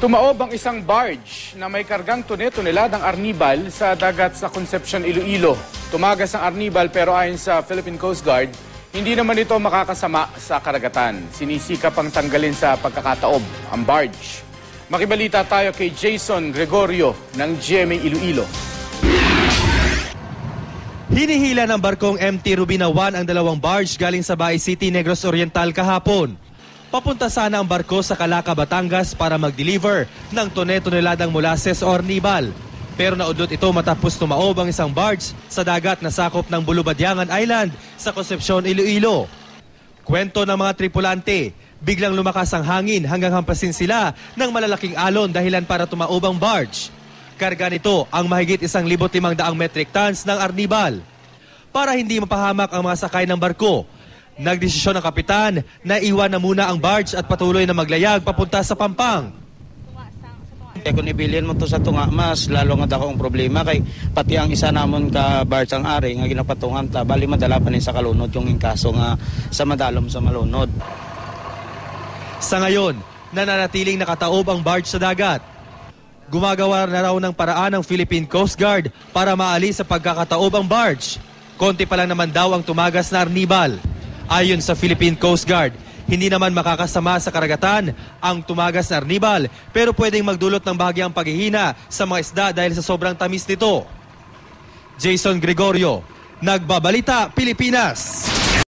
Tumaob ang isang barge na may kargang tone-toneladang arnibal sa dagat sa Concepcion, Iloilo. Tumagas ang arnibal pero ayon sa Philippine Coast Guard, hindi naman ito makakasama sa karagatan. Sinisikap ang tanggalin sa pagkakataob ang barge. Makibalita tayo kay Jason Gregorio ng GMA Iloilo. Hinihila ng barkong MT Rubina 1 ang dalawang barge galing sa Baay City, Negros Oriental kahapon. Papunta sana ang barko sa Calaca, Batangas para mag-deliver ng tone-toneladang molasses o arnibal. Pero naudlot ito matapos tumaob ang isang barge sa dagat na sakop ng Bulubadyangan Island sa Concepcion, Iloilo. Kwento ng mga tripulante, biglang lumakas ang hangin hanggang hampasin sila ng malalaking alon dahilan para tumaob ang barge. Karga nito ang mahigit 1,500 metric tons ng arnibal. Para hindi mapahamak ang mga sakay ng barko, nagdesisyon ng kapitan na iwan na muna ang barge at patuloy na maglayag papunta sa Pampang. Kung ibilin mo to sa tunga, mas lalo nga daw ang problema kay pati ang isa namon ka barge ang ari nga ginapatungan ta bali madala pa nin sa kalunod yung inkaso nga sa madalom sa malunod. Sa ngayon, nananatiling nakataob ang barge sa dagat. Gumagawa na raw ng paraan ng Philippine Coast Guard para maalis sa pagkakataob ang barge. Konti pa lang naman daw ang tumagas na arnibal. Ayon sa Philippine Coast Guard, hindi naman makakasama sa karagatan ang tumagas na arnibal pero pwedeng magdulot ng bahagyang paghihina sa mga isda dahil sa sobrang tamis nito. Jason Gregorio, Nagbabalita, Pilipinas.